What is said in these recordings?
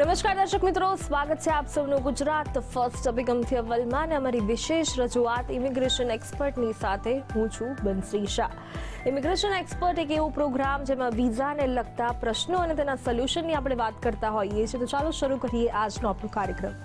નમસ્કાર દર્શક મિત્રો, સ્વાગત છે આપ સૌનું ગુજરાત ફર્સ્ટ અભિગમથી અવ્વલમાં અને અમારી વિશેષ રજૂઆત ઇમિગ્રેશન એક્સપર્ટની સાથે હું છું બંસરી શાહ। ઇમિગ્રેશન એક્સપર્ટ એક એવો પ્રોગ્રામ જેમાં વિઝાને લગતા પ્રશ્નો અને તેના સોલ્યુશનની આપણે વાત કરતા હોઈએ છીએ। તો ચાલો શરૂ કરીએ આજનો આપણો કાર્યક્રમ।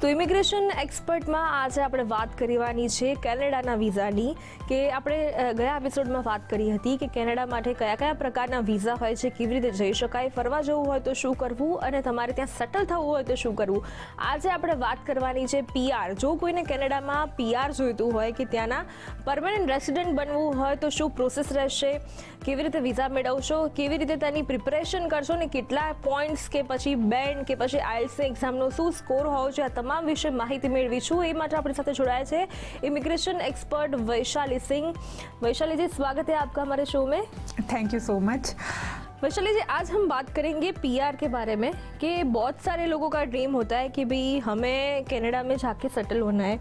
તો ઇમિગ્રેશન એક્સપર્ટમાં આજે આપણે વાત કરવાની છે કેનેડાના વિઝાની, કે આપણે ગયા એપિસોડમાં વાત કરી હતી કે કેનેડા માટે કયા કયા પ્રકારના વિઝા હોય છે, કેવી રીતે જઈ શકાય, ફરવા જવું હોય તો શું કરવું અને તમારે ત્યાં સેટલ થવું હોય તો શું કરવું। આજે આપણે વાત કરવાની છે પીઆર। જો કોઈને કેનેડામાં પીઆર જોઈતું હોય કે ત્યાંના પરમેનન્ટ રેસિડેન્ટ બનવું હોય તો શું પ્રોસેસ રહેશે, કેવી રીતે વિઝા મેળવશો, કેવી રીતે તેની પ્રિપરેશન કરશો ને કેટલા પોઈન્ટ્સ કે પછી બેન્ડ કે પછી આઈએલટીએસ એક્ઝામનો શું સ્કોર હોવો જોઈએ, આ તમામ વિશે માહિતી મેળવીશું। એ માટે આપણી સાથે જોડાया છે इमिग्रेशन एक्सपर्ट वैशाली सिंह। वैशाली जी, स्वागत है आपका हमारे शो में। Thank you so much. Vaishali ji, आज हम बात करेंगे पीआर के बारे में कि बहुत सारे लोगों का ड्रीम होता है कि भाई हमें कनाडा में जाके सेटल होना है।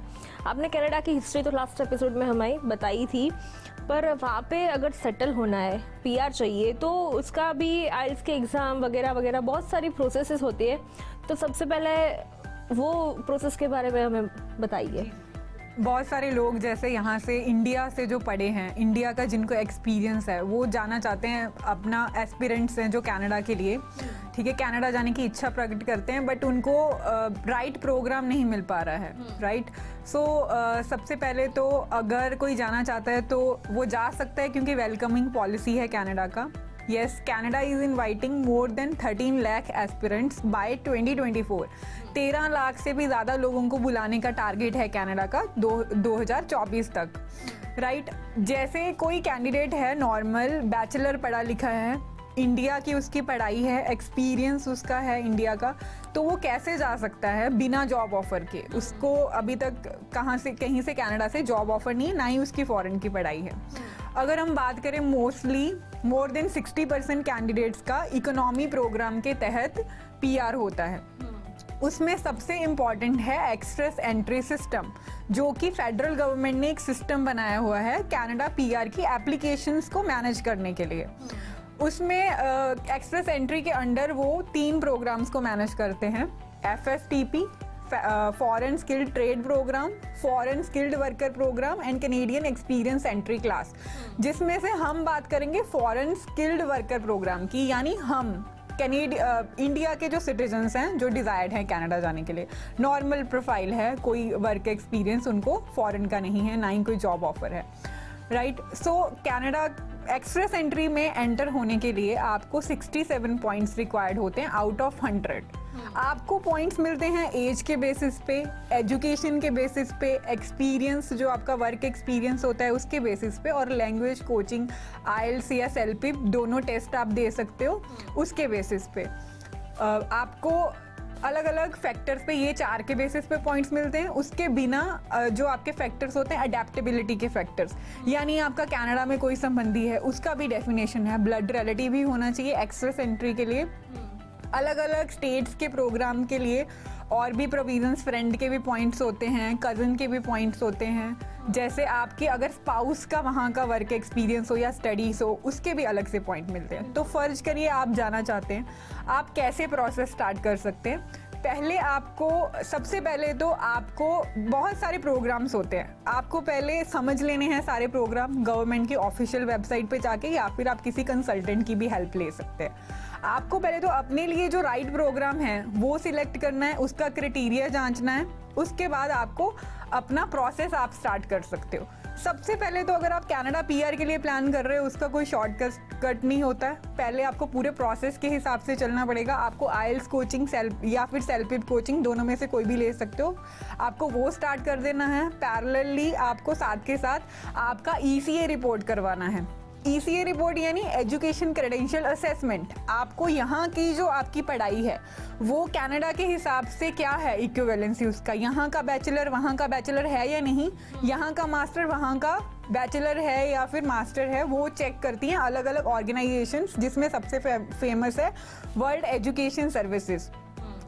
आपने कनाडा की हिस्ट्री तो लास्ट एपिसोड में हमें बताई थी, पर वहाँ पे अगर सेटल होना है, पीआर चाहिए, तो उसका भी आइल्स के एग्ज़ाम वगैरह वगैरह बहुत सारी प्रोसेसेस होती है। तो सबसे पहले वो प्रोसेस के बारे में हमें बताइए। बहुत सारे लोग जैसे यहाँ से इंडिया से जो पढ़े हैं, इंडिया का जिनको एक्सपीरियंस है, वो जाना चाहते हैं, अपना एस्पिरेंट्स हैं जो कनाडा के लिए, ठीक है, कनाडा जाने की इच्छा प्रकट करते हैं, बट उनको राइट प्रोग्राम नहीं मिल पा रहा है, राइट। सो सबसे पहले तो अगर कोई जाना चाहता है तो वो जा सकता है, क्योंकि वेलकमिंग पॉलिसी है कनाडा का। Yes, Canada is inviting more than 13 lakh aspirants by 2024। 13 lakh से भी ज़्यादा लोगों को बुलाने का टारगेट है कनाडा का 2024 तक, राइट। जैसे कोई कैंडिडेट है नॉर्मल बैचलर पढ़ा लिखा है, इंडिया की उसकी पढ़ाई है, एक्सपीरियंस उसका है इंडिया का, तो वो कैसे जा सकता है बिना जॉब ऑफर के। उसको अभी तक कहीं से कनाडा से जॉब ऑफर नहीं है, ना ही उसकी फॉरेन की पढ़ाई है। अगर हम बात करें मोस्टली मोर देन 60% कैंडिडेट्स का इकोनॉमी प्रोग्राम के तहत पीआर होता है। उसमें सबसे इम्पॉर्टेंट है एक्सप्रेस एंट्री सिस्टम, जो कि फेडरल गवर्नमेंट ने एक सिस्टम बनाया हुआ है कनाडा पीआर की एप्लीकेशंस को मैनेज करने के लिए। उसमें एक्सप्रेस एंट्री के अंडर वो 3 प्रोग्राम्स को मैनेज करते हैं, FSTP, foreign skilled trade programme, foreign skilled worker programme and Canadian experience entry class. जिसमें से हम बात करेंगे फॉरेन स्किल्ड वर्कर प्रोग्राम की, यानी हम इंडिया के जो सिटीजन्स हैं जो डिज़ायर्ड हैं कनाडा जाने के लिए, नॉर्मल प्रोफाइल है, कोई वर्क एक्सपीरियंस उनको फॉरेन का नहीं है, ना ही कोई जॉब ऑफर है, राइट। सो कनाडा एक्सप्रेस एंट्री में एंटर होने के लिए आपको 67 पॉइंट्स रिक्वायर्ड होते हैं आउट ऑफ 100। आपको पॉइंट्स मिलते हैं एज के बेसिस पे, एजुकेशन के बेसिस पे, एक्सपीरियंस जो आपका वर्क एक्सपीरियंस होता है उसके बेसिस पे, और लैंग्वेज कोचिंग आइल्स या सेल्पिप दोनों टेस्ट आप दे सकते हो उसके बेसिस पे। आपको अलग अलग फैक्टर्स पे, ये 4 के बेसिस पे पॉइंट्स मिलते हैं। उसके बिना जो आपके फैक्टर्स होते हैं अडेप्टेबिलिटी के फैक्टर्स, यानी आपका कनाडा में कोई संबंधी है उसका भी डेफिनेशन है, ब्लड रिलेटिव भी होना चाहिए एक्सप्रेस एंट्री के लिए। अलग अलग स्टेट्स के प्रोग्राम के लिए और भी प्रोविजंस, फ्रेंड के भी पॉइंट्स होते हैं, कज़न के भी पॉइंट्स होते हैं। जैसे आपके अगर स्पाउस का वहाँ का वर्क एक्सपीरियंस हो या स्टडीज़ हो, उसके भी अलग से पॉइंट मिलते हैं। तो फ़र्ज करिए आप जाना चाहते हैं, आप कैसे प्रोसेस स्टार्ट कर सकते हैं। पहले आपको, सबसे पहले तो आपको बहुत सारे प्रोग्राम्स होते हैं, आपको पहले समझ लेने हैं सारे प्रोग्राम गवर्नमेंट की ऑफिशियल वेबसाइट पे जाके, या फिर आप किसी कंसल्टेंट की भी हेल्प ले सकते हैं। आपको पहले तो अपने लिए जो राइट प्रोग्राम है वो सिलेक्ट करना है, उसका क्राइटेरिया जांचना है, उसके बाद आपको अपना प्रोसेस आप स्टार्ट कर सकते हो। सबसे पहले तो अगर आप कनाडा पीआर के लिए प्लान कर रहे हो, उसका कोई शॉर्टकट नहीं होता है, पहले आपको पूरे प्रोसेस के हिसाब से चलना पड़ेगा। आपको आइल्स कोचिंग या फिर सेल्पिप कोचिंग, दोनों में से कोई भी ले सकते हो, आपको वो स्टार्ट कर देना है। पैरेलली आपको साथ के साथ आपका ECA रिपोर्ट करवाना है। ECA रिपोर्ट यानी एजुकेशन क्रेडेंशियल असेसमेंट। आपको यहाँ की जो आपकी पढ़ाई है वो कनाडा के हिसाब से क्या है इक्विवेलेंसी उसका, यहाँ का बैचलर वहाँ का बैचलर है या नहीं, यहाँ का मास्टर वहाँ का बैचलर है या फिर मास्टर है, वो चेक करती हैं अलग अलग ऑर्गेनाइजेशंस, जिसमें सबसे फेमस है वर्ल्ड एजुकेशन सर्विसेज।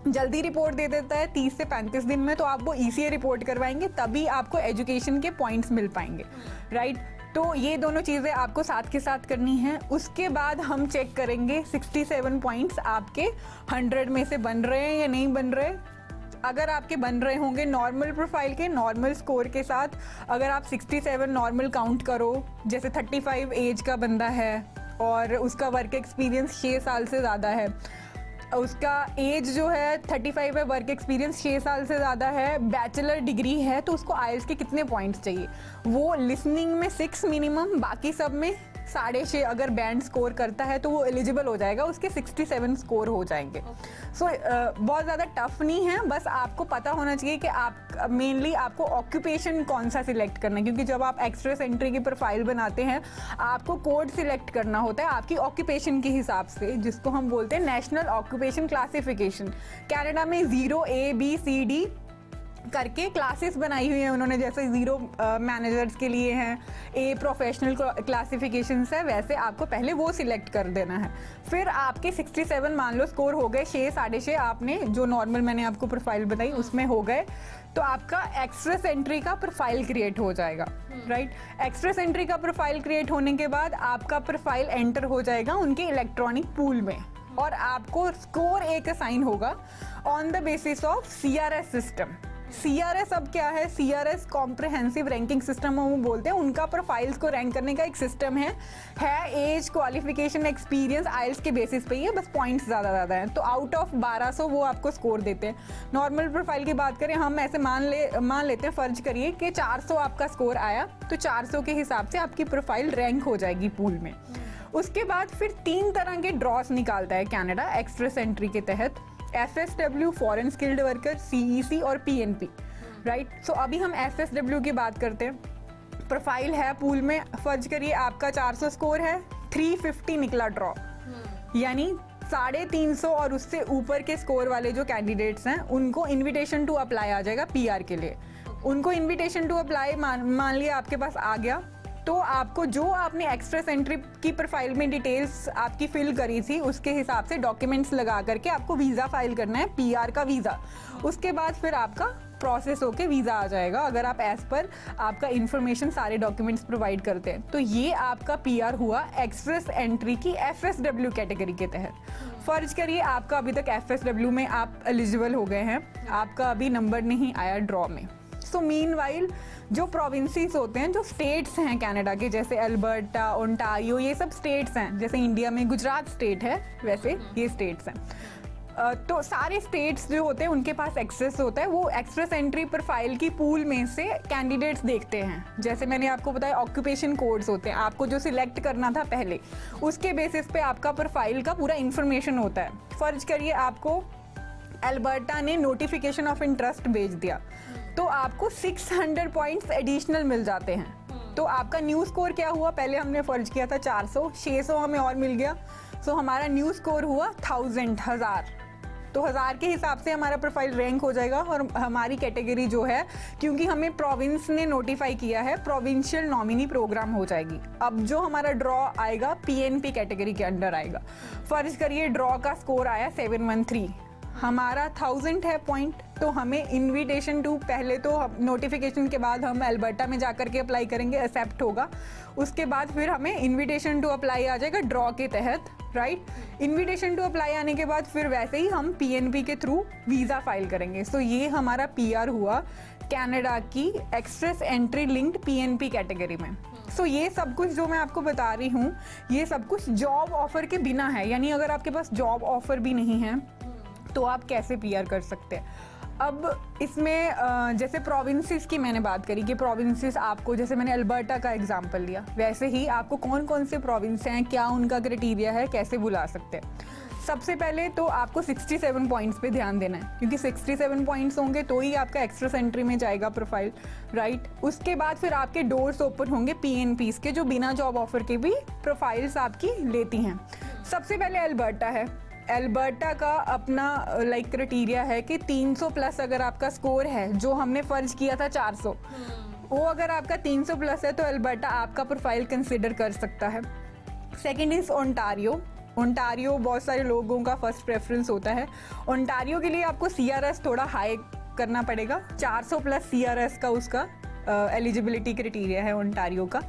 जल्दी रिपोर्ट दे देता है 30 से 35 दिन में, तो आप वो ECA रिपोर्ट करवाएंगे तभी आपको एजुकेशन के पॉइंट्स मिल पाएंगे, राइट। तो ये दोनों चीज़ें आपको साथ के साथ करनी है। उसके बाद हम चेक करेंगे 67 पॉइंट्स आपके 100 में से बन रहे हैं या नहीं बन रहे। अगर आपके बन रहे होंगे नॉर्मल प्रोफाइल के नॉर्मल स्कोर के साथ, अगर आप 67 नॉर्मल काउंट करो, जैसे 35 एज का बंदा है और उसका वर्क एक्सपीरियंस 6 साल से ज़्यादा है, उसका एज जो है 35 है, वर्क एक्सपीरियंस 6 साल से ज़्यादा है, बैचलर डिग्री है, तो उसको आइल्स के कितने पॉइंट्स चाहिए? वो लिसनिंग में 6 मिनिमम, बाकी सब में 6.5 अगर बैंड स्कोर करता है तो वो एलिजिबल हो जाएगा, उसके 67 स्कोर हो जाएंगे। सो बहुत ज़्यादा टफ नहीं है, बस आपको पता होना चाहिए कि आप मेनली आपको ऑक्यूपेशन कौन सा सिलेक्ट करना है, क्योंकि जब आप एक्सप्रेस एंट्री की प्रोफाइल बनाते हैं आपको कोड सिलेक्ट करना होता है आपकी ऑक्यूपेशन के हिसाब से, जिसको हम बोलते हैं नेशनल ऑक्यूपेशन क्लासिफिकेशन। कनाडा में 0 A B C D करके क्लासेस बनाई हुई हैं उन्होंने, जैसे 0 मैनेजर्स के लिए हैं, A प्रोफेशनल क्लासिफिकेशंस है, वैसे आपको पहले वो सिलेक्ट कर देना है। फिर आपके 67 मान लो स्कोर हो गए, 6 6.5 आपने जो नॉर्मल मैंने आपको प्रोफाइल बताई उसमें हो गए, तो आपका एक्सप्रेस एंट्री का प्रोफाइल क्रिएट हो जाएगा, राइट। एक्सप्रेस एंट्री का प्रोफाइल क्रिएट होने के बाद आपका प्रोफाइल एंटर हो जाएगा उनके इलेक्ट्रॉनिक पूल में, और आपको स्कोर एक असाइन होगा on the basis of CRS system. CRS अब क्या है? CRS कॉम्प्रिहेंसिव रैंकिंग सिस्टम हम बोलते हैं, उनका प्रोफाइल्स को रैंक करने का एक सिस्टम है एज, क्वालिफिकेशन, एक्सपीरियंस, आइल्स के बेसिस पे ही है, बस पॉइंट्स ज़्यादा हैं। तो आउट ऑफ 1200 वो आपको स्कोर देते हैं। नॉर्मल प्रोफाइल की बात करें, हम ऐसे मान लेते हैं, फर्ज करिए कि 400 आपका स्कोर आया, तो 400 के हिसाब से आपकी प्रोफाइल रैंक हो जाएगी पूल में। उसके बाद फिर 3 तरह के ड्रॉस निकालता है कनाडा एक्सप्रेस एंट्री के तहत, FSW foreign skilled worker, CEC और PNP, राइट। सो अभी हम FSW की बात करते हैं। प्रोफाइल है पूल में, फर्ज करिए आपका 400 स्कोर है, 350 निकला ड्रॉ, यानी 350 और उससे ऊपर के स्कोर वाले जो कैंडिडेट्स हैं उनको इनविटेशन टू अप्लाई आ जाएगा PR के लिए। उनको इनविटेशन टू अप्लाई मान लिया आपके पास आ गया, तो आपको जो आपने एक्सप्रेस एंट्री की प्रोफाइल में डिटेल्स आपकी फिल करी थी उसके हिसाब से डॉक्यूमेंट्स लगा करके आपको वीज़ा फाइल करना है, PR का वीज़ा। उसके बाद फिर आपका प्रोसेस होके वीज़ा आ जाएगा, अगर आप एज पर आपका इन्फॉर्मेशन सारे डॉक्यूमेंट्स प्रोवाइड करते हैं। तो ये आपका PR हुआ एक्सप्रेस एंट्री की FSW कैटेगरी के तहत। फर्ज करिए आपका अभी तक FSW में आप एलिजिबल हो गए हैं, आपका अभी नंबर नहीं आया ड्रॉ में। सो मीनवाइल जो प्रोविंसेस होते हैं, जो स्टेट्स हैं कनाडा के, जैसे अल्बर्टा, ओंटारियो, ये सब स्टेट्स हैं, जैसे इंडिया में गुजरात स्टेट है वैसे ये स्टेट्स हैं। तो सारे स्टेट्स जो होते हैं उनके पास एक्सेस होता है, वो एक्सप्रेस एंट्री प्रोफाइल की पूल में से कैंडिडेट्स देखते हैं। जैसे मैंने आपको बताया ऑक्यूपेशन कोड्स होते हैं, आपको जो सिलेक्ट करना था पहले, उसके बेसिस पे आपका प्रोफाइल का पूरा इंफॉर्मेशन होता है। फर्ज करिए आपको अल्बर्टा ने नोटिफिकेशन ऑफ इंटरेस्ट भेज दिया, तो आपको 600 पॉइंट्स एडिशनल मिल जाते हैं। तो आपका न्यू स्कोर क्या हुआ? पहले हमने फर्ज किया था 400, 600 हमें और मिल गया, सो हमारा न्यू स्कोर हुआ 1000। तो 1000 के हिसाब से हमारा प्रोफाइल रैंक हो जाएगा, और हमारी कैटेगरी जो है, क्योंकि हमें प्रोविंस ने नोटिफाई किया है, प्रोविंशियल नॉमिनी प्रोग्राम हो जाएगी। अब जो हमारा ड्रॉ आएगा PNP कैटेगरी के अंडर आएगा। फर्ज करिए ड्रॉ का स्कोर आया 713, हमारा 1000 है पॉइंट, तो हमें इनविटेशन टू, पहले तो नोटिफिकेशन के बाद हम अल्बर्टा में जाकर के अप्लाई करेंगे, एक्सेप्ट होगा, उसके बाद फिर हमें इनविटेशन टू अप्लाई आ जाएगा ड्रॉ के तहत, राइट। इनविटेशन टू अप्लाई आने के बाद फिर वैसे ही हम PNP के थ्रू वीज़ा फाइल करेंगे। सो ये हमारा PR हुआ कनाडा की express entry linked PNP category में। सो ये सब कुछ जो मैं आपको बता रही हूँ, ये सब कुछ जॉब ऑफर के बिना है, यानी अगर आपके पास जॉब ऑफर भी नहीं है तो आप कैसे PR कर सकते हैं। अब इसमें जैसे प्रोविंसेस की मैंने बात करी कि प्रोविंसेस आपको, जैसे मैंने अल्बर्टा का एग्जांपल लिया, वैसे ही आपको कौन कौन से प्रोविंस हैं, क्या उनका क्राइटेरिया है, कैसे बुला सकते हैं। सबसे पहले तो आपको 67 पॉइंट्स पे ध्यान देना है, क्योंकि 67 पॉइंट्स होंगे तो ही आपका एक्सप्रेस एंट्री में जाएगा प्रोफाइल, राइट। उसके बाद फिर आपके डोर्स ओपन होंगे PNPs के, जो बिना जॉब ऑफर के भी प्रोफाइल्स आपकी लेती हैं। सबसे पहले अल्बर्टा है। अल्बर्टा का अपना क्राइटेरिया है कि 300 प्लस अगर आपका स्कोर है, जो हमने फर्ज किया था 400, वो अगर आपका 300 प्लस है तो अल्बर्टा आपका प्रोफाइल कंसिडर कर सकता है। Second is Ontario. ओंटारियो बहुत सारे लोगों का फर्स्ट प्रेफरेंस होता है। ओंटारियो के लिए आपको CRS थोड़ा हाई करना पड़ेगा, 400 प्लस CRS का उसका एलिजिबिलिटी क्राइटेरिया है ओंटारियो का।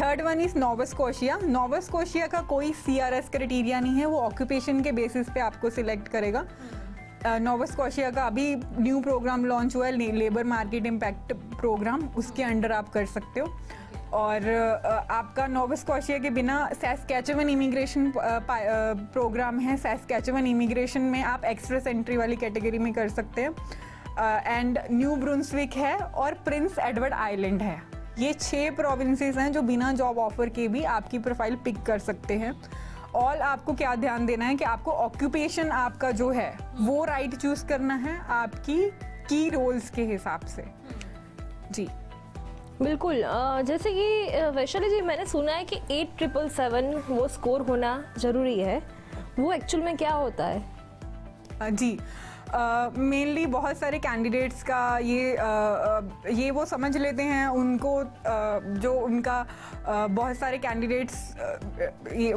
Third one is Nova Scotia. Nova Scotia का कोई CRS क्राइटेरिया नहीं है, वो ऑक्यूपेशन के बेसिस पे आपको सिलेक्ट करेगा। नोवा स्कॉशिया का अभी न्यू प्रोग्राम लॉन्च हुआ है, लेबर मार्केट इम्पैक्ट प्रोग्राम, उसके अंडर आप कर सकते हो। और आपका नोवा स्कॉशिया के बिना सैस्कैचुअन इमिग्रेशन प्रोग्राम है। सैस्कैचुअन इमिग्रेशन में आप एक्सप्रेस एंट्री वाली कैटेगरी में कर सकते हैं। एंड न्यू ब्रुंसविक है और प्रिंस एडवर्ड आइलैंड है। ये 6 प्रोविंसेस हैं जो बिना जॉब ऑफर के भी आपकी प्रोफाइल पिक कर सकते हैं। और आपको क्या ध्यान देना है कि आपको ऑक्यूपेशन आपका जो है वो राइट चूज करना है आपकी की रोल्स के हिसाब से। जी बिल्कुल। जैसे कि वैशाली जी, मैंने सुना है कि 8777 वो स्कोर होना ज़रूरी है, वो एक्चुअल में क्या होता है? जी मेनली बहुत सारे कैंडिडेट्स का ये वो समझ लेते हैं, उनको जो उनका बहुत सारे कैंडिडेट्स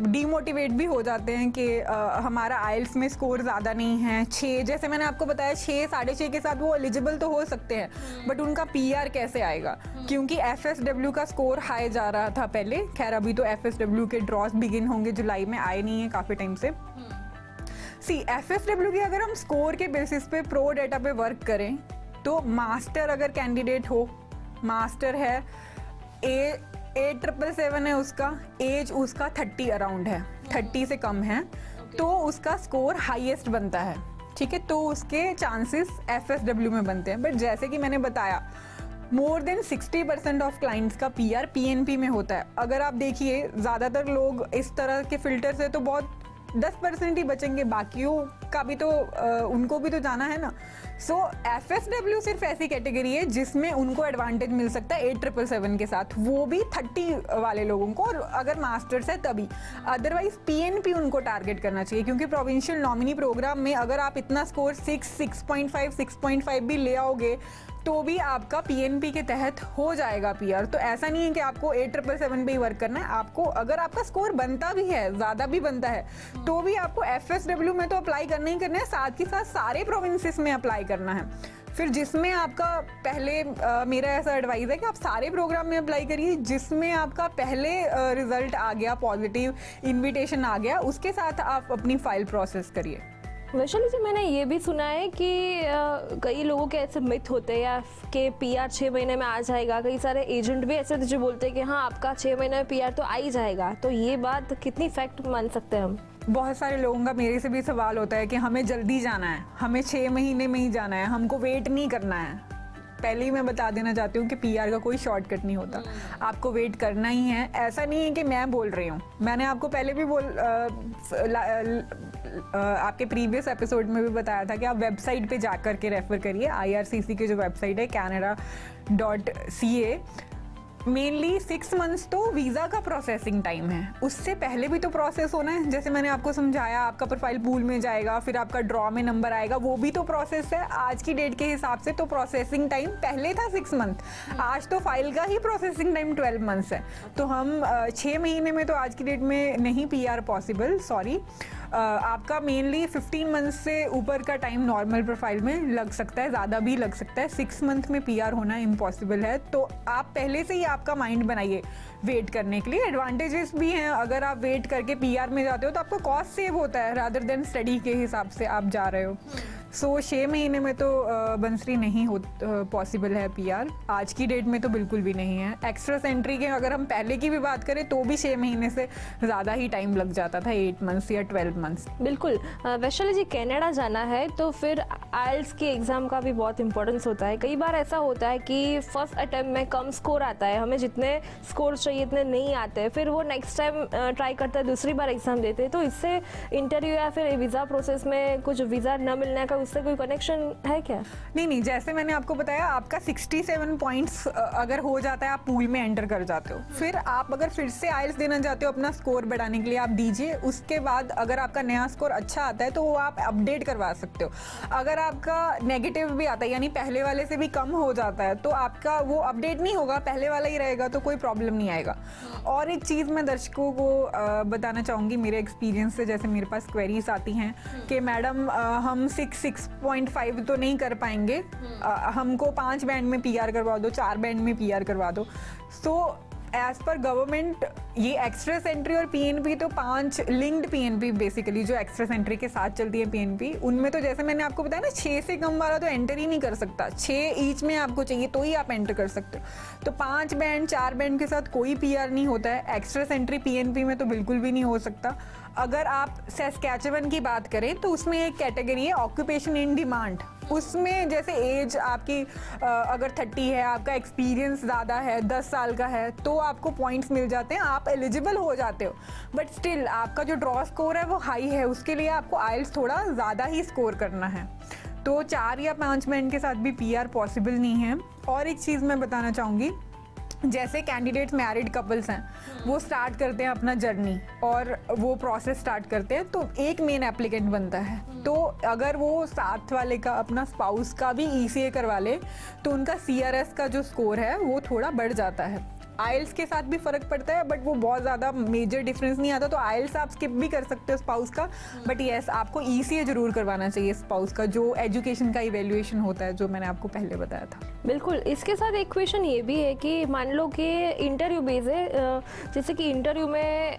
डीमोटिवेट भी हो जाते हैं कि हमारा आइल्स में स्कोर ज़्यादा नहीं है। 6 जैसे मैंने आपको बताया, 6 6.5 के साथ वो एलिजिबल तो हो सकते हैं, बट उनका PR कैसे आएगा? क्योंकि FSW का स्कोर हाई जा रहा था पहले। खैर अभी तो FSW के ड्रॉस बिगिन होंगे जुलाई में, आए नहीं है काफ़ी टाइम से। FSW की अगर हम स्कोर के बेसिस पे प्रो डेटा पे वर्क करें तो मास्टर अगर कैंडिडेट हो, मास्टर है, 8777 है उसका, एज उसका 30 अराउंड है, 30 से कम है, तो उसका स्कोर हाईएस्ट बनता है। ठीक है, तो उसके चांसेस FSW में बनते हैं। बट जैसे कि मैंने बताया, मोर देन 60% ऑफ क्लाइंट्स का PR PNP में होता है। अगर आप देखिए ज़्यादातर लोग इस तरह के फिल्टर से तो बहुत 10% ही बचेंगे, बाकियों का भी तो उनको भी तो जाना है ना। सो FSW सिर्फ ऐसी कैटेगरी है जिसमें उनको एडवांटेज मिल सकता है 8777 के साथ, वो भी 30 वाले लोगों को, और अगर मास्टर्स है तभी। अदरवाइज PNP उनको टारगेट करना चाहिए, क्योंकि प्रोविंशियल नॉमिनी प्रोग्राम में अगर आप इतना स्कोर 6.5 भी ले आओगे तो भी आपका PNP के तहत हो जाएगा PR। तो ऐसा नहीं है कि आपको 8777 पे ही वर्क करना है। आपको अगर आपका स्कोर बनता भी है, ज़्यादा भी बनता है, तो भी आपको FSW में तो अप्लाई करना ही करना है, साथ ही साथ सारे प्रोविंसेस में अप्लाई करना है। फिर जिसमें आपका पहले मेरा ऐसा एडवाइस है कि आप सारे प्रोग्राम में अप्लाई करिए जिसमें आपका पहले रिजल्ट आ गया, पॉजिटिव इन्विटेशन आ गया, उसके साथ आप अपनी फाइल प्रोसेस करिए। वैशाली जी, मैंने ये भी सुना है कि कई लोगों के ऐसे मिथ होते हैं या कि PR 6 महीने में आ जाएगा। कई सारे एजेंट भी ऐसे जो बोलते हैं कि हाँ आपका 6 महीने में PR तो आ ही जाएगा, तो ये बात कितनी फैक्ट मान सकते हैं हम? बहुत सारे लोगों का मेरे से भी सवाल होता है कि हमें जल्दी जाना है, हमें 6 महीने में ही जाना है, हमको वेट नहीं करना है। पहले ही मैं बता देना चाहती हूँ कि PR का कोई शॉर्टकट नहीं होता, आपको वेट करना ही है। ऐसा नहीं है कि मैं बोल रही हूँ, मैंने आपको पहले भी आपके प्रीवियस एपिसोड में भी बताया था कि आप वेबसाइट पे जा कर के रेफर करिए। IRCC की जो वेबसाइट है canada.ca, मेनली 6 मंथ्स तो वीज़ा का प्रोसेसिंग टाइम है, उससे पहले भी तो प्रोसेस होना है। जैसे मैंने आपको समझाया, आपका प्रोफाइल पूल में जाएगा, फिर आपका ड्रॉ में नंबर आएगा, वो भी तो प्रोसेस है। आज की डेट के हिसाब से तो प्रोसेसिंग टाइम पहले था 6 मंथ, आज तो फाइल का ही प्रोसेसिंग टाइम 12 मंथ्स है। तो हम 6 महीने में तो आज की डेट में नहीं PR पॉसिबल, सॉरी। आपका मेनली 15 मंथ से ऊपर का टाइम नॉर्मल प्रोफाइल में लग सकता है, ज़्यादा भी लग सकता है। 6 मंथ में PR होना इम्पॉसिबल है। तो आप पहले से ही आपका माइंड बनाइए वेट करने के लिए। एडवांटेजेस भी हैं, अगर आप वेट करके PR में जाते हो तो आपका कॉस्ट सेव होता है, रादर देन स्टडी के हिसाब से आप जा रहे हो। सो 6 महीने में तो बंसरी नहीं हो पॉसिबल है PR, आज की डेट में तो बिल्कुल भी नहीं है। एक्स्ट्रा एंट्री के अगर हम पहले की भी बात करें तो भी 6 महीने से ज़्यादा ही टाइम लग जाता था, 8 मंथ्स या 12 मंथ्स। बिल्कुल। वैशाली जी, कनाडा जाना है तो फिर IELTS के एग्ज़ाम का भी बहुत इंपॉर्टेंस होता है। कई बार ऐसा होता है कि फर्स्ट अटैम्प्ट में कम स्कोर आता है, हमें जितने स्कोर चाहिए इतने नहीं आते, फिर वो नेक्स्ट टाइम ट्राई करता है, दूसरी बार एग्ज़ाम देते हैं, तो इससे इंटरव्यू या फिर वीज़ा प्रोसेस में कुछ वीज़ा न मिलने का उससे कोई कनेक्शन है क्या? नहीं, जैसे मैंने आपको बताया, आपका 67 पॉइंट्स अगर हो जाता है, आप पूल में एंटर कर जाते हो। फिर आप अगर फिर से IELTS देना चाहते हो अपना स्कोर बढ़ाने के लिए, आप दीजिए। उसके बाद अगर आपका नया स्कोर अच्छा आता है तो वो आप अपडेट करवा सकते हो। अगर आपका नेगेटिव भी आता है, यानी पहले वाले से भी कम हो जाता है, तो आपका वो अपडेट नहीं होगा, पहले वाला ही रहेगा, तो कोई प्रॉब्लम नहीं आएगा। और एक चीज़ मैं दर्शकों को बताना चाहूँगी मेरे एक्सपीरियंस से, जैसे मेरे पास क्वेरीज आती हैं कि मैडम हम 6 6.5 तो नहीं कर पाएंगे, हमको 5 बैंड में पीआर करवा दो, 4 बैंड में पीआर करवा दो। सो एज पर गवर्नमेंट ये एक्स्ट्रा सेंट्री और पीएनपी तो 5 लिंक्ड पीएनपी बेसिकली जो एक्स्ट्रा सेंट्री के साथ चलती है पीएनपी, उनमें तो जैसे मैंने आपको बताया ना 6 से कम वाला तो एंटर ही नहीं कर सकता, 6 ईच में आपको चाहिए तो ही आप एंटर कर सकते हो। तो 5 बैंड 4 बैंड के साथ कोई पीआर नहीं होता है, एक्स्ट्रा सेंट्री पीएनपी में तो बिल्कुल भी नहीं हो सकता। अगर आप सैस्कैचुअन की बात करें तो उसमें एक कैटेगरी है ऑक्यूपेशन इन डिमांड, उसमें जैसे एज आपकी अगर 30 है, आपका एक्सपीरियंस ज़्यादा है, 10 साल का है, तो आपको पॉइंट्स मिल जाते हैं, आप एलिजिबल हो जाते हो। बट स्टिल आपका जो ड्रॉ स्कोर है वो हाई है, उसके लिए आपको आइल्स थोड़ा ज़्यादा ही स्कोर करना है। तो 4 या 5 बैंड के साथ भी पीआर पॉसिबल नहीं है। और एक चीज़ मैं बताना चाहूँगी, जैसे कैंडिडेट्स मैरिड कपल्स हैं, वो स्टार्ट करते हैं अपना जर्नी और वो प्रोसेस स्टार्ट करते हैं, तो एक मेन एप्लीकेंट बनता है। तो अगर वो साथ वाले का अपना स्पाउस का भी ईसीए करवा ले तो उनका सीआरएस का जो स्कोर है वो थोड़ा बढ़ जाता है। आइल्स के साथ भी फ़र्क पड़ता है, बट वो बहुत ज़्यादा मेजर डिफरेंस नहीं आता, तो आइल्स आप स्किप भी कर सकते हो स्पाउस का, बट येस आपको ईसीए ज़रूर करवाना चाहिए स्पाउस का, जो एजुकेशन का इवेल्युएशन होता है, जो मैंने आपको पहले बताया था। बिल्कुल। इसके साथ एक क्वेश्चन ये भी है कि मान लो कि इंटरव्यू बेस है, जैसे कि इंटरव्यू में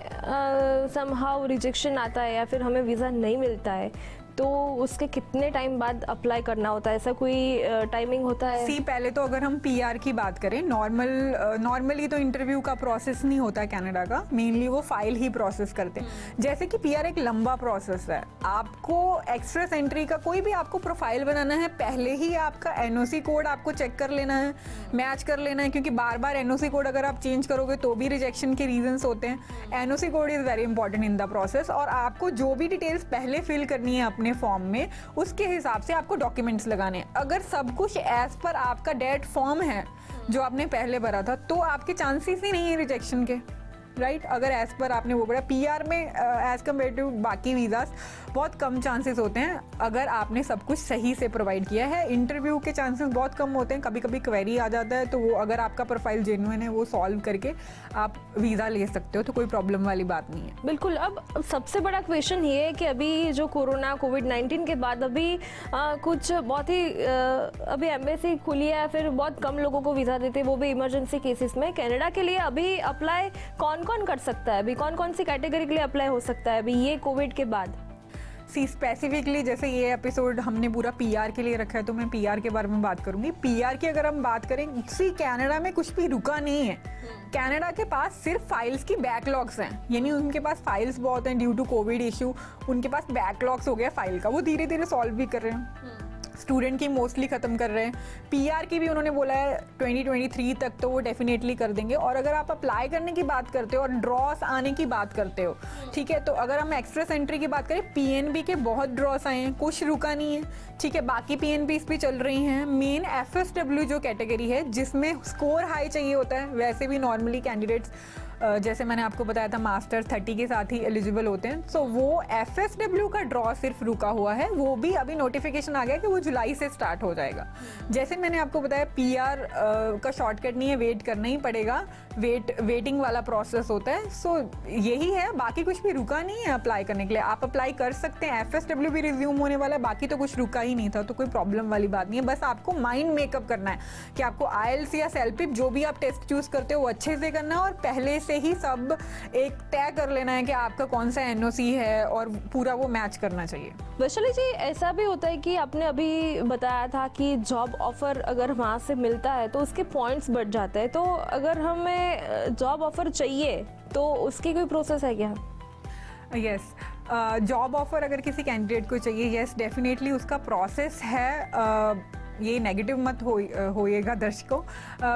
समहाउ रिजेक्शन आता है या फिर हमें वीज़ा नहीं मिलता है, तो उसके कितने टाइम बाद अप्लाई करना होता है, ऐसा कोई टाइमिंग होता है? पहले तो अगर हम पीआर की बात करें, नॉर्मली तो इंटरव्यू का प्रोसेस नहीं होता है कनाडा का, मेनली वो फाइल ही प्रोसेस करते हैं। जैसे कि पीआर एक लंबा प्रोसेस है, आपको एक्स्ट्रा सेंट्री का कोई भी आपको प्रोफाइल बनाना है, पहले ही आपका एनओसी कोड आपको चेक कर लेना है, मैच कर लेना है, क्योंकि बार बार एनओसी कोड अगर आप चेंज करोगे तो भी रिजेक्शन के रीजंस होते हैं। NOC code is very important in the process, और आपको जो भी डिटेल्स पहले फिल करनी है अपने फॉर्म में, उसके हिसाब से आपको डॉक्यूमेंट्स लगाने हैं। अगर सब कुछ एज पर आपका डेट फॉर्म है जो आपने पहले भरा था, तो आपके चांसेस ही नहीं है रिजेक्शन के, राइट। अगर एज पर आपने वो भरा, पीआर में एज कम्पेयर टू बाकी वीज़ास बहुत कम चांसेस होते हैं अगर आपने सब कुछ सही से प्रोवाइड किया है। इंटरव्यू के चांसेस बहुत कम होते हैं, कभी कभी क्वेरी आ जाता है, तो वो अगर आपका प्रोफाइल जेन्युइन है वो सॉल्व करके आप वीज़ा ले सकते हो, तो कोई प्रॉब्लम वाली बात नहीं है। बिल्कुल। अब सबसे बड़ा क्वेश्चन ये है कि अभी जो कोविड-19 के बाद अभी कुछ बहुत ही अभी एम्बेसी खुली है, फिर बहुत कम लोगों को वीज़ा देते हैं, वो भी इमरजेंसी केसेस में। कनाडा के लिए अभी अप्लाई कौन कर सकता है, अभी कौन सी कैटेगरी के लिए अप्लाई हो सकता है अभी ये कोविड के बाद? स्पेसिफिकली जैसे ये एपिसोड हमने पूरा पीआर के लिए रखा है, तो मैं पीआर के बारे में बात करूंगी। पीआर की अगर हम बात करें, कनाडा में कुछ भी रुका नहीं है। कनाडा के पास सिर्फ फाइल्स की बैकलॉग्स हैं, यानी उनके पास फाइल्स बहुत हैं ड्यू टू कोविड इशू, उनके पास बैकलॉग्स हो गया फाइल का, वो धीरे धीरे सॉल्व भी कर रहे हैं। स्टूडेंट की मोस्टली ख़त्म कर रहे हैं। पीआर की भी उन्होंने बोला है 2023 तक तो वो डेफिनेटली कर देंगे। और अगर आप अप्लाई करने की बात करते हो और ड्रॉस आने की बात करते हो, ठीक है, तो अगर हम एक्स्ट्रा सेंट्री की बात करें, पीएनबी के बहुत ड्रॉस आए हैं, कुछ रुका नहीं है, ठीक है, बाकी पीएनबीज भी चल रही हैं। मेन एफएसडब्ल्यू जो कैटेगरी है जिसमें स्कोर हाई चाहिए होता है, वैसे भी नॉर्मली कैंडिडेट्स जैसे मैंने आपको बताया था मास्टर 30 के साथ ही एलिजिबल होते हैं। सो वो एफएसडब्ल्यू का ड्रॉ सिर्फ रुका हुआ है, वो भी अभी नोटिफिकेशन आ गया कि वो जुलाई से स्टार्ट हो जाएगा। जैसे मैंने आपको बताया पीआर का शॉर्टकट नहीं है, वेट करना ही पड़ेगा, वेटिंग वाला प्रोसेस होता है। सो यही है, बाकी कुछ भी रुका नहीं है अप्लाई करने के लिए, आप अप्लाई कर सकते हैं। एफएसडब्ल्यू भी रिज्यूम होने वाला है, बाकी तो कुछ रुका ही नहीं था, तो कोई प्रॉब्लम वाली बात नहीं है। बस आपको माइंड मेकअप करना है कि आपको आईएलटीएस या सेल्फिप जो भी आप टेस्ट चूज करते हो वो अच्छे से करना है, और पहले से ही सब एक तय कर लेना है कि आपका कौन सा एनओसी है, और पूरा वो मैच करना चाहिए। वैशाली जी, ऐसा भी होता है कि आपने अभी बताया था कि जॉब ऑफर अगर वहाँ से मिलता है तो उसके पॉइंट्स बढ़ जाते हैं, तो अगर हमें जॉब ऑफर चाहिए तो उसकी कोई प्रोसेस है क्या? यस, जॉब ऑफर अगर किसी कैंडिडेट को चाहिए, यस डेफिनेटली उसका प्रोसेस है। ये नेगेटिव मत होइएगा दर्शकों,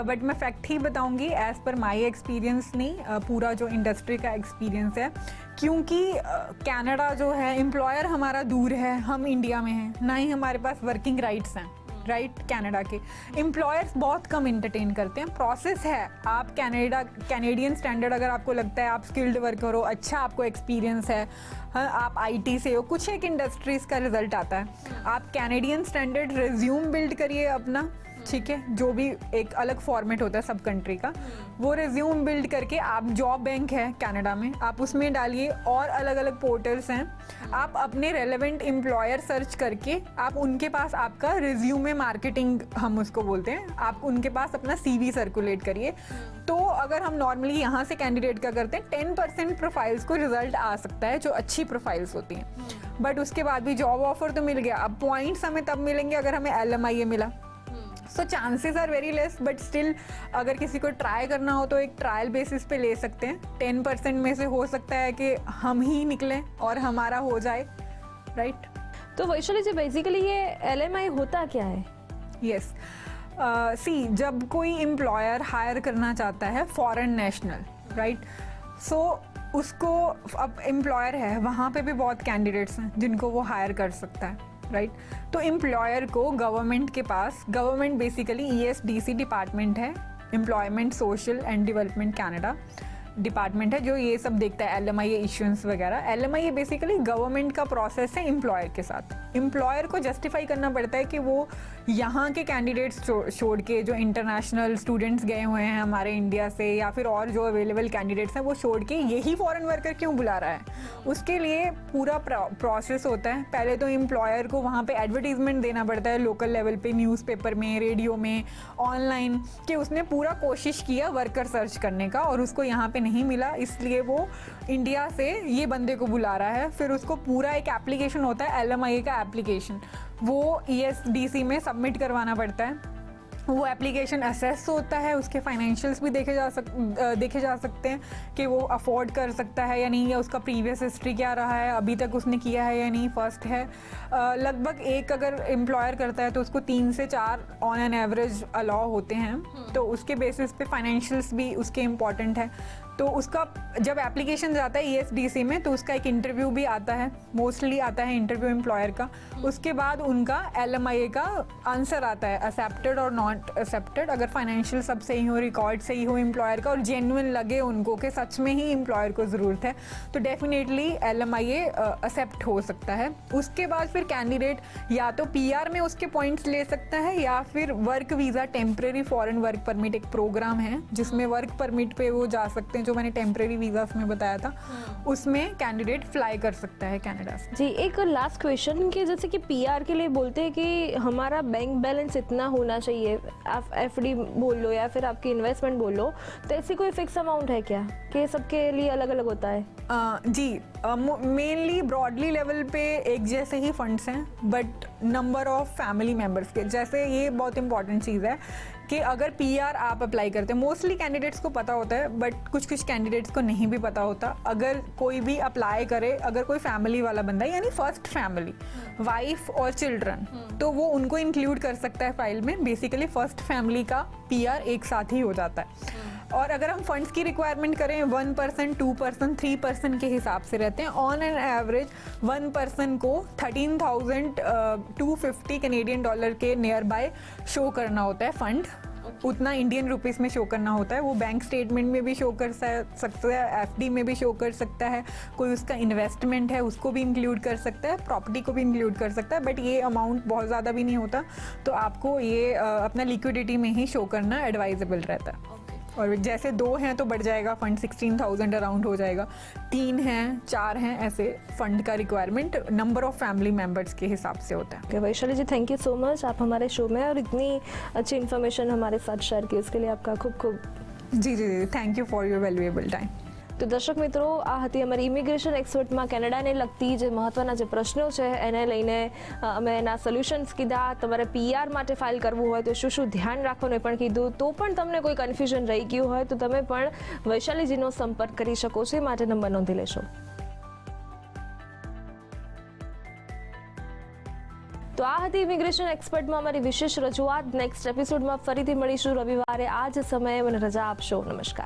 बट मैं फैक्ट ही बताऊंगी एज पर माय एक्सपीरियंस, नहीं पूरा जो इंडस्ट्री का एक्सपीरियंस है। क्योंकि कनाडा जो है, एम्प्लॉयर हमारा दूर है, हम इंडिया में हैं, ना ही हमारे पास वर्किंग राइट्स हैं, राइट। कनाडा के एम्प्लॉयर्स बहुत कम एंटरटेन करते हैं। प्रोसेस है, आप कैनेडियन स्टैंडर्ड अगर आपको लगता है आप स्किल्ड वर्कर हो, अच्छा आपको एक्सपीरियंस है, हाँ, आप आईटी से हो, कुछ एक इंडस्ट्रीज का रिजल्ट आता है, आप कैनेडियन स्टैंडर्ड रिज्यूम बिल्ड करिए अपना, ठीक है, जो भी एक अलग फॉर्मेट होता है सब कंट्री का, वो रिज्यूम बिल्ड करके आप जॉब बैंक है कनाडा में, आप उसमें डालिए, और अलग अलग पोर्टल्स हैं, आप अपने रेलेवेंट एम्प्लॉयर सर्च करके आप उनके पास आपका रिज्यूमे मार्केटिंग हम उसको बोलते हैं, आप उनके पास अपना CV सर्कुलेट करिए। तो अगर हम नॉर्मली यहाँ से कैंडिडेट का करते हैं 10% प्रोफाइल्स को रिजल्ट आ सकता है जो अच्छी प्रोफाइल्स होती हैं, बट उसके बाद भी जॉब ऑफर तो मिल गया। अब पॉइंट्स हमें तब मिलेंगे अगर हमें LMIA मिला, so chances are very less, but still अगर किसी को ट्राई करना हो तो एक ट्रायल बेसिस पे ले सकते हैं। 10% में से हो सकता है कि हम ही निकलें और हमारा हो जाए, राइट? तो वैशाली जी, बेसिकली ये LMI होता क्या है? यस, सी जब कोई एम्प्लॉयर हायर करना चाहता है फॉरेन नेशनल, राइट, सो उसको अब एम्प्लॉयर है, वहाँ पे भी बहुत कैंडिडेट्स हैं जिनको वो हायर कर सकता है, राइट? तो एम्प्लॉयर को गवर्नमेंट के पास, गवर्नमेंट बेसिकली ESDC डिपार्टमेंट है, employment social and development Canada department है, जो ये सब देखता है, LMIA इश्यूएंस वगैरह। LMIA बेसिकली गवर्नमेंट का प्रोसेस है एम्प्लॉयर के साथ। एम्प्लॉयर को जस्टिफाई करना पड़ता है कि वो यहाँ के कैंडिडेट्स छोड़ के, जो इंटरनेशनल स्टूडेंट्स गए हुए हैं हमारे इंडिया से, या फिर और जो अवेलेबल कैंडिडेट्स हैं, वो छोड़ के यही फॉरेन वर्कर क्यों बुला रहा है। उसके लिए पूरा प्रोसेस होता है। पहले तो एम्प्लॉयर को वहाँ पे एडवर्टीजमेंट देना पड़ता है लोकल लेवल पे, न्यूज़पेपर में, रेडियो में, ऑनलाइन, कि उसने पूरा कोशिश किया वर्कर सर्च करने का और उसको यहाँ पे नहीं मिला, इसलिए वो इंडिया से ये बंदे को बुला रहा है। फिर उसको पूरा एक एप्लीकेशन होता है, LMIA का एप्लीकेशन, वो ESDC में सबमिट करवाना पड़ता है। वो एप्लीकेशन असेस होता है, उसके फाइनेंशियल्स भी देखे जा सकते हैं कि वो अफोर्ड कर सकता है या नहीं, या उसका प्रीवियस हिस्ट्री क्या रहा है, अभी तक उसने किया है या नहीं, फर्स्ट है। लगभग एक अगर एम्प्लॉयर करता है तो उसको 3 से 4 ऑन एन एवरेज अलाउ होते हैं, तो उसके बेसिस पे फाइनेंशियल्स भी उसके इम्पॉर्टेंट है। तो उसका जब एप्लीकेशन जाता है ESDC में तो उसका एक इंटरव्यू भी आता है, मोस्टली आता है इंटरव्यू एम्प्लॉयर का। उसके बाद उनका LMIA का आंसर आता है, एक्सेप्टेड और नॉट एक्सेप्टेड। अगर फाइनेंशियल सब सही हो, रिकॉर्ड सही हो एम्प्लॉयर का, और जेन्युइन लगे उनको कि सच में ही एम्प्लॉयर को ज़रूरत है, तो डेफिनेटली LMIA एक्सेप्ट हो सकता है। उसके बाद फिर कैंडिडेट या तो PR में उसके पॉइंट्स ले सकता है, या फिर work visa, temporary foreign work permit एक प्रोग्राम है जिसमें वर्क परमिट पे वो जा सकते हैं, जो मैंने टेम्प्रेरी वीज़ास में बताया था, उसमें कैंडिडेट फ्लाई कर सकता है कनाडा से। जी, एक लास्ट क्वेश्चन, कि जैसे कि PR के लिए बोलते हैं कि हमारा बैंक बैलेंस इतना होना चाहिए, आप FD बोल लो या फिर आपकी इन्वेस्टमेंट बोल लो, तो ऐसी कोई फिक्स अमाउंट है क्या कि सबके लिए अलग अलग होता है? जी, मेनली ब्रॉडली लेवल पे एक जैसे ही फंड्स हैं, but number of family members के, जैसे ये बहुत इंपॉर्टेंट चीज़ है कि अगर PR आप अप्लाई करते हैं, मोस्टली कैंडिडेट्स को पता होता है, बट कुछ कैंडिडेट्स को नहीं भी पता होता। अगर कोई भी अप्लाई करे, अगर कोई फैमिली वाला बंदा है, यानी फर्स्ट फैमिली, वाइफ और चिल्ड्रन, तो वो उनको इंक्लूड कर सकता है फाइल में। बेसिकली फर्स्ट फैमिली का PR एक साथ ही हो जाता है। और अगर हम फंड्स की रिक्वायरमेंट करें, 1%, 2%, 3% के हिसाब से रहते हैं। ऑन एन एवरेज 1% को 13,250 कैनेडियन डॉलर के नियर बाय शो करना होता है फंड, उतना इंडियन रुपीस में शो करना होता है। वो बैंक स्टेटमेंट में भी शो कर सकता है, FD में भी शो कर सकता है, कोई उसका इन्वेस्टमेंट है उसको भी इंक्लूड कर सकता है, प्रॉपर्टी को भी इंक्लूड कर सकता है, बट ये अमाउंट बहुत ज़्यादा भी नहीं होता, तो आपको ये अपना लिक्विडिटी में ही शो करना एडवाइजेबल रहता है। और जैसे 2 हैं तो बढ़ जाएगा फंड, 16,000 अराउंड हो जाएगा, 3 हैं, 4 हैं, ऐसे फंड का requirement number of family members के हिसाब से होता है। Okay Vaishali ji, thank you so much, आप हमारे शो में और इतनी अच्छी इन्फॉर्मेशन हमारे साथ शेयर की, उसके लिए आपका खूब खूब जी, thank you for your valuable time. તો દર્શક મિત્રો, આ હતી અમારી ઇમિગ્રેશન એક્સપર્ટમાં કેનેડાને લગતી જે મહત્ત્વના જે પ્રશ્નો છે એને લઈને અમે એના સોલ્યુશન્સ કીધા. તમારે PR માટે ફાઇલ કરવું હોય તો શું શું ધ્યાન રાખવાનું એ પણ કીધું. તો પણ તમને કોઈ કન્ફ્યુઝન રહી ગયું હોય તો તમે પણ વૈશાલીજીનો સંપર્ક કરી શકો છો, માટે નંબર નોંધી લેશો. તો આ હતી ઇમિગ્રેશન એક્સપર્ટમાં અમારી વિશેષ રજૂઆત. નેક્સ્ટ એપિસોડમાં ફરીથી મળીશું રવિવારે આ જ સમયે. મને રજા આપશો. નમસ્કાર.